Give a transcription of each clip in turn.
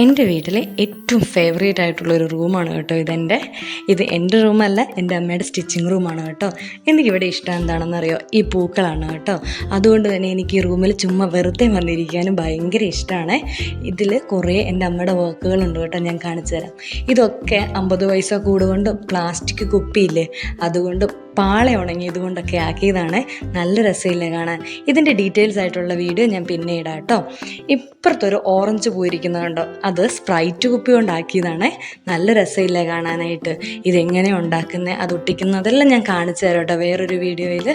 എൻ്റെ വീട്ടിലെ ഏറ്റവും ഫേവറേറ്റ് ആയിട്ടുള്ളൊരു റൂമാണ് കേട്ടോ ഇത് എൻ്റെ റൂമല്ല, എൻ്റെ അമ്മയുടെ സ്റ്റിച്ചിങ് റൂമാണ് കേട്ടോ. എനിക്കിവിടെ ഇഷ്ടം എന്താണെന്നറിയോ, ഈ പൂക്കളാണ് കേട്ടോ. അതുകൊണ്ട് തന്നെ എനിക്ക് ഈ റൂമിൽ ചുമ്മാ വെറുതെ വന്നിരിക്കാനും ഭയങ്കര ഇഷ്ടമാണ്. ഇതിൽ കുറേ എൻ്റെ അമ്മയുടെ വർക്കുകളുണ്ട് കേട്ടോ, ഞാൻ കാണിച്ചു തരാം. ഇതൊക്കെ 50 പൈസ കൂടുകൊണ്ട് പ്ലാസ്റ്റിക് കുപ്പിയില്ലേ, അതുകൊണ്ട് പാള ഉണങ്ങിയത് കൊണ്ടൊക്കെ ആക്കിയതാണ്. നല്ല രസമില്ലേ കാണാൻ. ഇതിൻ്റെ ഡീറ്റെയിൽസ് ആയിട്ടുള്ള വീഡിയോ ഞാൻ പിന്നെ ഇടാം കേട്ടോ. ഇപ്പുറത്തൊരു ഓറഞ്ച് പോയിരിക്കുന്നതുണ്ടോ, അത് സ്പ്രൈറ്റ് കുപ്പി കൊണ്ടാക്കിയതാണ്. നല്ല രസമില്ലേ കാണാനായിട്ട്. ഇതെങ്ങനെയാണ് ഉണ്ടാക്കുന്നത്, അത് ഒട്ടിക്കുന്നതെല്ലാം ഞാൻ കാണിച്ചു തരാം കേട്ടോ വേറൊരു വീഡിയോയിൽ.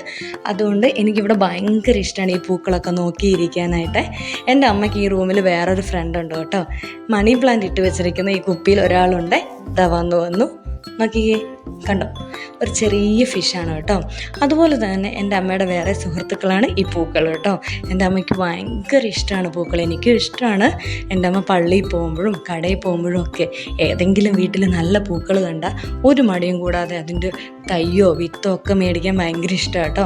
അതുകൊണ്ട് എനിക്കിവിടെ ഭയങ്കര ഇഷ്ടമാണ് ഈ പൂക്കളൊക്കെ നോക്കിയിരിക്കാനായിട്ട്. എൻ്റെ അമ്മയ്ക്ക് ഈ റൂമിൽ വേറൊരു ഫ്രണ്ട് ഉണ്ട് കേട്ടോ. മണി പ്ലാന്റ് ഇട്ട് വെച്ചിരിക്കുന്ന ഈ കുപ്പിയിൽ ഒരാളുണ്ട്. ഇതാ വന്നു നോക്കിയേ, കണ്ടോ, ഒരു ചെറിയ ഫിഷാണ് കേട്ടോ. അതുപോലെ തന്നെ എൻ്റെ അമ്മയുടെ വേറെ സുഹൃത്തുക്കളാണ് ഈ പൂക്കൾ കേട്ടോ. എൻ്റെ അമ്മയ്ക്ക് ഭയങ്കര ഇഷ്ടമാണ് പൂക്കൾ, എനിക്കും ഇഷ്ടമാണ്. എൻ്റെ അമ്മ പള്ളിയിൽ പോകുമ്പോഴും കടയിൽ പോകുമ്പോഴും ഒക്കെ ഏതെങ്കിലും വീട്ടിൽ നല്ല പൂക്കൾ കണ്ടാൽ ഒരു മടിയും കൂടാതെ അതിൻ്റെ തയ്യോ വിത്തോ ഒക്കെ മേടിക്കാൻ ഭയങ്കര ഇഷ്ടമാണ് കേട്ടോ.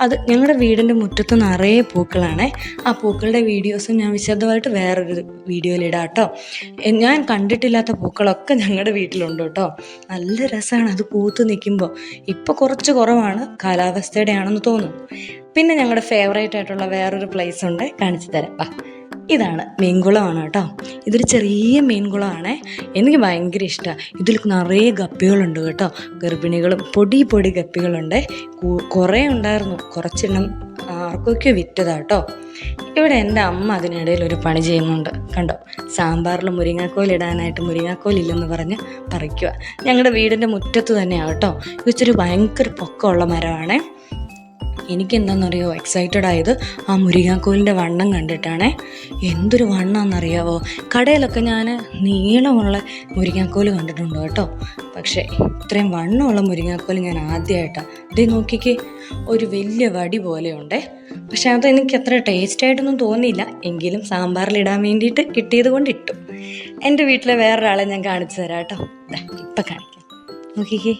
അത് ഞങ്ങളുടെ വീടിൻ്റെ മുറ്റത്ത് നിറയെ പൂക്കളാണ്. ആ പൂക്കളുടെ വീഡിയോസും ഞാൻ വിശദമായിട്ട് വേറൊരു വീഡിയോയിലിടാം കേട്ടോ. ഞാൻ കണ്ടിട്ടില്ലാത്ത പൂക്കളൊക്കെ ഞങ്ങളുടെ വീട്ടിലുണ്ട് കേട്ടോ. നല്ല രസമാണ് അത് പൂത്ത് നിൽക്കുമ്പോൾ. ഇപ്പോൾ കുറച്ച് കുറവാണ്, കാലാവസ്ഥയുടെ ആണെന്ന് തോന്നുന്നു. പിന്നെ ഞങ്ങളുടെ ഫേവറേറ്റ് ആയിട്ടുള്ള വേറൊരു പ്ലേസ് ഉണ്ട്, കാണിച്ചു തരാം. ഇതാണ് മീൻകുളമാണ് കേട്ടോ. ഇതൊരു ചെറിയ മീൻകുളമാണ്, എനിക്ക് ഭയങ്കര ഇഷ്ടമാണ്. ഇതിൽ നിറയെ ഗപ്പികളുണ്ട് കേട്ടോ. ഗർഭിണികളും പൊടി ഗപ്പികളുണ്ട്. കുറേ ഉണ്ടായിരുന്നു, കുറച്ചെണ്ണം ആർക്കൊക്കെ വിറ്റതാട്ടോ. ഇവിടെ എൻ്റെ അമ്മ അതിനിടയിൽ ഒരു പണി ചെയ്യുന്നുണ്ട് കണ്ടോ. സാമ്പാറിൽ മുരിങ്ങാക്കോൽ ഇടാനായിട്ട് മുരിങ്ങാക്കോലില്ലെന്ന് പറഞ്ഞ് പറിക്കുക. ഞങ്ങളുടെ വീടിൻ്റെ മുറ്റത്ത് തന്നെയാണ് കേട്ടോ. ഇത് ഇച്ചിരി ഭയങ്കര പൊക്കമുള്ള മരമാണ്. എനിക്കെന്താണെന്നറിയോ എക്സൈറ്റഡ് ആയത് ആ മുരിങ്ങാക്കോലിൻ്റെ വണ്ണം കണ്ടിട്ടാണേ. എന്തൊരു വണ്ണമാണെന്നറിയാവോ. കടയിലൊക്കെ ഞാൻ നീളമുള്ള മുരിങ്ങാക്കോൽ കണ്ടിട്ടുണ്ട് കേട്ടോ, പക്ഷേ ഇത്രയും വണ്ണമുള്ള മുരിങ്ങാക്കോൽ ഞാൻ ആദ്യമായിട്ടാണ്. ഇതേ നോക്കിക്കേ, ഒരു വലിയ വടി പോലെയുണ്ടേ. പക്ഷെ അതെനിക്ക് അത്ര ടേസ്റ്റായിട്ടൊന്നും തോന്നിയില്ല, എങ്കിലും സാമ്പാറിലിടാൻ വേണ്ടിയിട്ട് കിട്ടിയത് കൊണ്ട് ഇട്ടു. എൻ്റെ വീട്ടിലെ വേറൊരാളെ ഞാൻ കാണിച്ചു തരാം കേട്ടോ. ഇപ്പം കാണിക്കാം, നോക്കിക്കേ.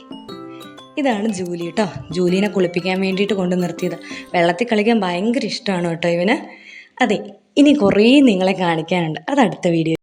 ഇതാണ് ജൂലി കേട്ടോ. ജൂലീനെ കുളിപ്പിക്കാൻ വേണ്ടിയിട്ട് കൊണ്ട് നിർത്തിയത്. വെള്ളത്തിൽ കളിക്കാൻ ഭയങ്കര ഇഷ്ടമാണ് കേട്ടോ ഇവന്. അതെ, ഇനി കുറേ നിങ്ങളെ കാണിക്കാനുണ്ട്, അത് അടുത്ത വീഡിയോ.